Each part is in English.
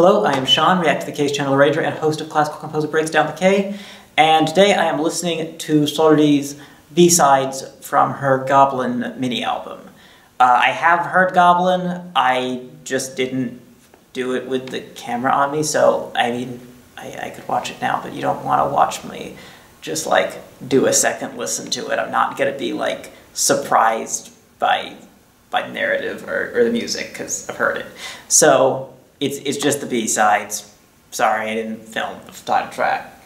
Hello, I am Sean, React to the K's channel arranger and host of Classical Composer Breaks Down the K, and today I am listening to Sulli's B-sides from her Goblin mini-album. I have heard Goblin, I just didn't do it with the camera on me, so I could watch it now, but you don't want to watch me just like do a second listen to it. I'm not going to be like surprised by narrative or the music because I've heard it. So it's just the B-sides. Sorry, I didn't film the title track.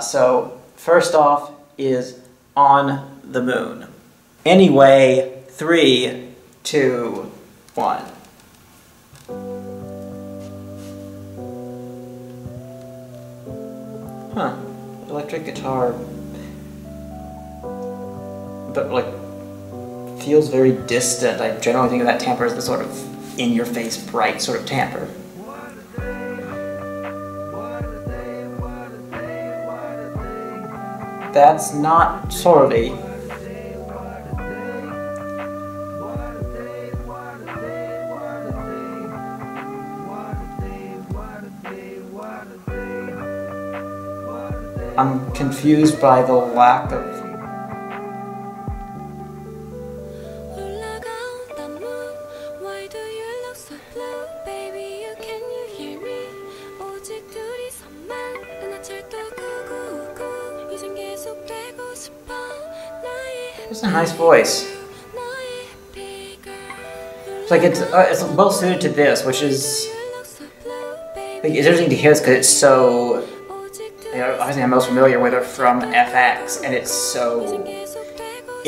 So first off is On the Moon. Anyway, 3, 2, 1. Huh. Electric guitar. But like, feels very distant. I generally think of that timbre as the sort of in-your-face, bright sort of timbre. That's not Sulli. I'm confused by the lack of... It's a nice voice. It's like it's well suited to this, which is like, it's interesting to hear this because it's so. You know, obviously, I'm most familiar with her from FX, and it's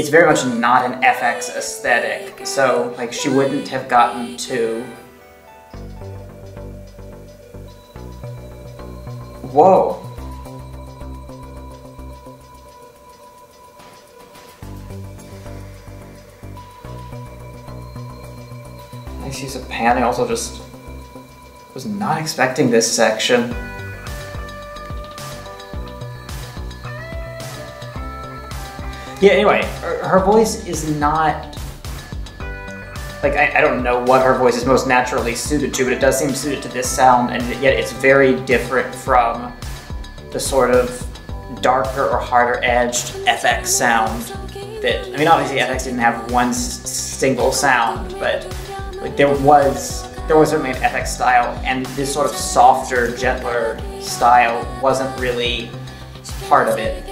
very much not an FX aesthetic. So like she wouldn't have gotten to. Whoa. Nice use of pan. I also just was not expecting this section. Yeah, anyway, her voice is not... Like, I don't know what her voice is most naturally suited to, but it does seem suited to this sound, and yet it's very different from the sort of darker or harder-edged FX sound that... I mean, obviously FX didn't have one single sound, but like, there was certainly an FX style, and this sort of softer, gentler style wasn't really part of it.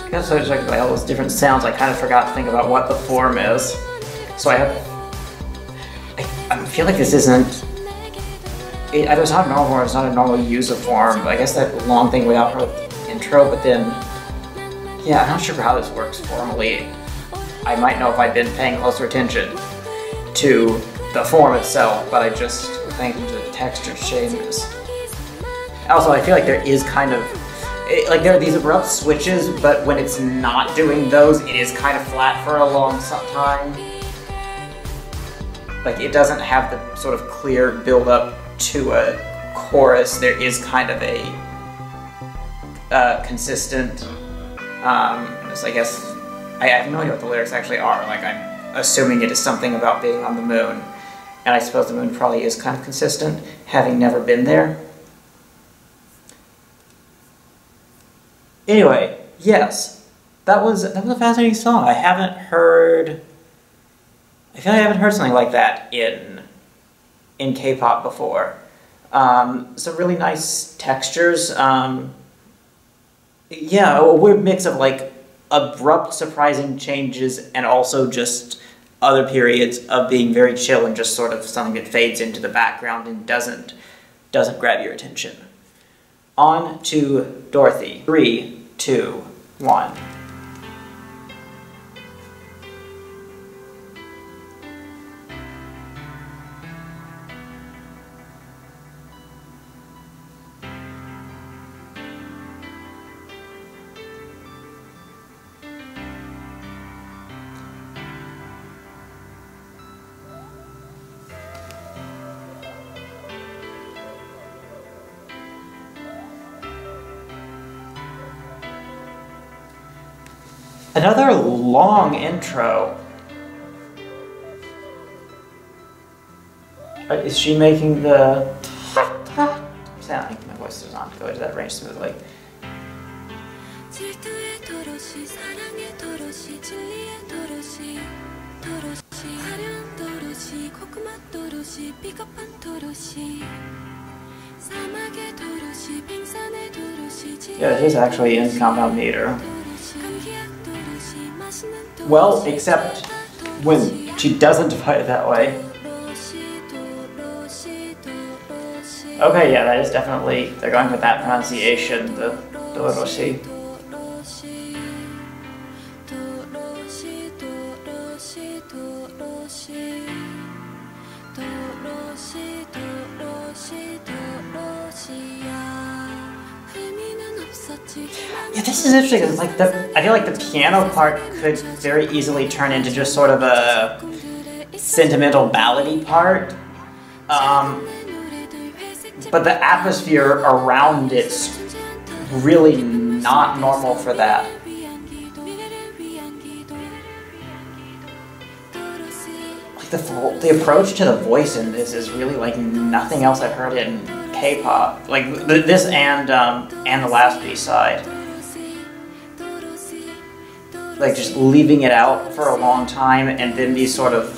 I guess I just like all those different sounds, I kind of forgot to think about what the form is. So I feel like this isn't... It's not normal form, it's not a normal use of form, but I guess that long thing without her intro, but then... Yeah, I'm not sure how this works formally. I might know if I'd been paying closer attention to the form itself, but I just think the texture changes. Also, I feel like there is kind of... like there are these abrupt switches, but when it's not doing those, it is kind of flat for a long time. Like it doesn't have the sort of clear build-up to a chorus. There is kind of a consistent. So I guess I have no idea what the lyrics actually are. Like I'm assuming it is something about being on the moon, and I suppose the moon probably is kind of consistent, having never been there. Anyway, yes, that was a fascinating song. I feel like I haven't heard something like that in K-pop before. Some really nice textures. Yeah, a weird mix of like abrupt, surprising changes and also just other periods of being very chill and just sort of something that fades into the background and doesn't grab your attention. On to Dorothy. 3, 2, 1. Another long intro. Is she making the sound? I think my voice does not go into that range smoothly. Yeah, it is actually in compound meter. Well, except when she doesn't divide it that way. Okay, yeah, that is definitely, they're going with that pronunciation, the Doroshi. Yeah, this is interesting. Like I feel like the piano part could very easily turn into just sort of a sentimental ballady part, but the atmosphere around it's really not normal for that. Like the approach to the voice in this is really like nothing else I've heard in K-pop. Like this and the last B-side. Like just leaving it out for a long time and then these sort of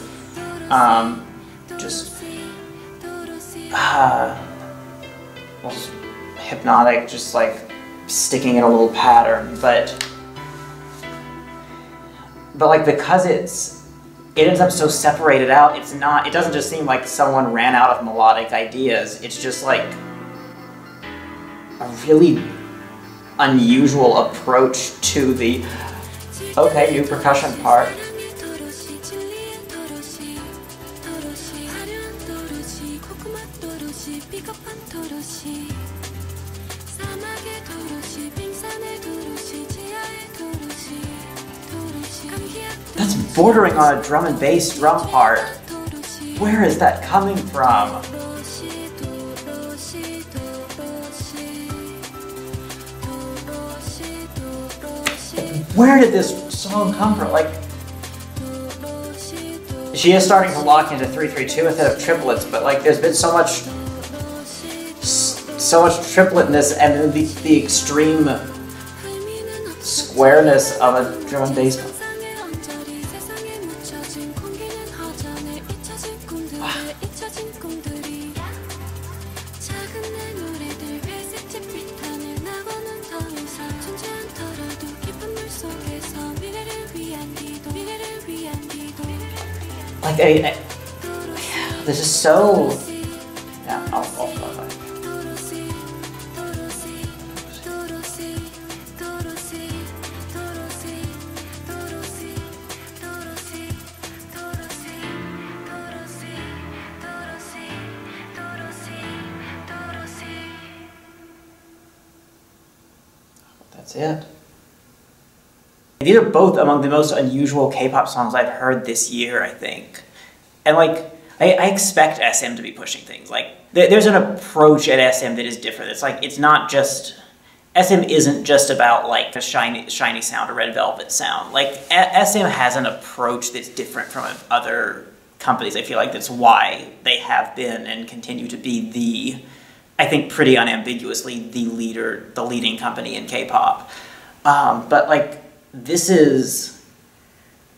hypnotic, just like sticking in a little pattern, but like because it ends up so separated out, it doesn't just seem like someone ran out of melodic ideas, it's just like a really unusual approach to the new percussion part. That's bordering on a drum and bass drum part. Where is that coming from? Where did this song come from? Like, she is starting to lock into 3-3-2 instead of triplets, but like, there's been so much tripletness and then the extreme squareness of a drum and bass. Like, this is so... Yeah, I'll stop that. That's it. These are both among the most unusual K-pop songs I've heard this year, I think. And like, I expect SM to be pushing things. Like, there's an approach at SM that is different. It's like, it's not just... SM isn't just about like a shiny sound, a Red Velvet sound. Like, SM has an approach that's different from other companies. I feel like that's why they have been and continue to be I think pretty unambiguously, the leading company in K-pop. But like, this is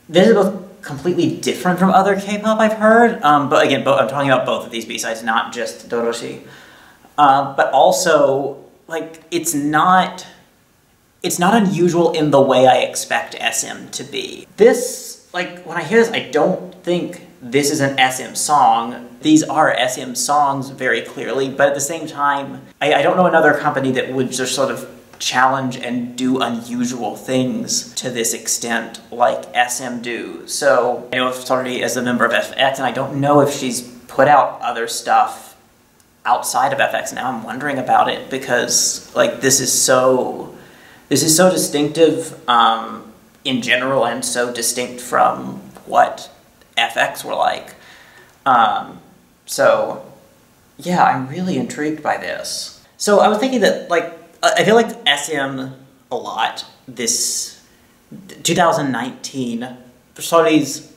both completely different from other K-pop I've heard, but again, I'm talking about both of these B-sides, not just Doroshi. But also, like, it's not unusual in the way I expect SM to be. This, like, when I hear this, I don't think this is an SM song. These are SM songs very clearly, but at the same time, I don't know another company that would just sort of challenge and do unusual things to this extent like SM do. So I know Sulli as a member of FX, and I don't know if she's put out other stuff outside of FX. Now I'm wondering about it because like this is so distinctive in general and so distinct from what FX were like. So yeah, I'm really intrigued by this. So I was thinking that like I feel like SM a lot this 2019, Sulli's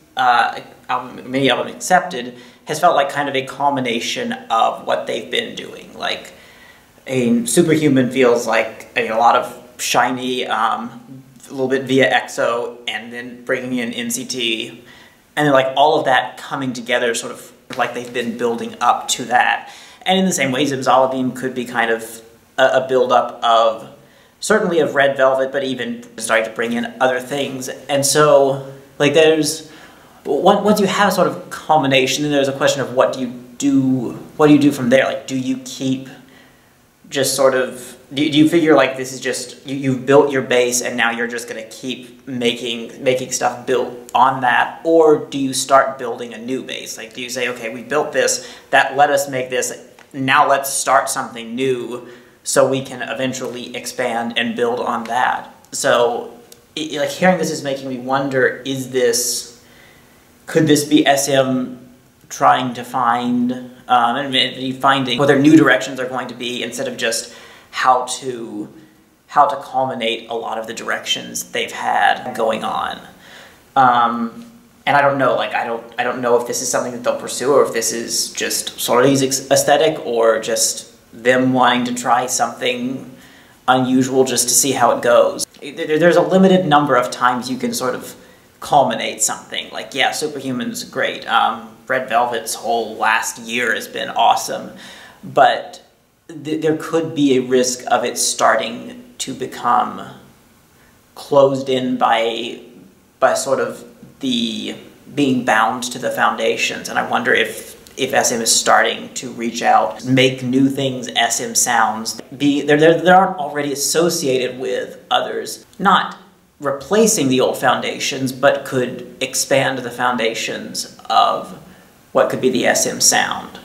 mini album Accepted, has felt like kind of a culmination of what they've been doing. Like, Superhuman feels like a lot of shiny, a little bit via EXO, and then bringing in NCT, and then like all of that coming together sort of like they've been building up to that. And in the same way, Zimzalabim could be kind of a build-up of, certainly of Red Velvet, but even starting to bring in other things. And so, like, there's, once you have sort of culmination, then there's a question of what do you do from there? Like, do you keep just sort of, do you figure like this is just, you've built your base and now you're just gonna keep making stuff built on that? Or do you start building a new base? Like, do you say, okay, we built this, that let us make this, now let's start something new so we can eventually expand and build on that? So, like, hearing this is making me wonder, could this be SM trying to find, finding what their new directions are going to be instead of just how to culminate a lot of the directions they've had going on. And I don't know, like, I don't know if this is something that they'll pursue or if this is just Sulli's aesthetic or just them wanting to try something unusual just to see how it goes. There's a limited number of times you can sort of culminate something. Like, yeah, Superhuman's great. Red Velvet's whole last year has been awesome. But there could be a risk of it starting to become closed in by sort of the being bound to the foundations. And I wonder if SM is starting to reach out, make new things SM sounds, that aren't already associated with others, not replacing the old foundations, but could expand the foundations of what could be the SM sound.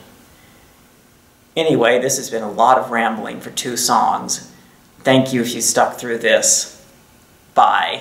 Anyway, this has been a lot of rambling for 2 songs. Thank you if you stuck through this. Bye.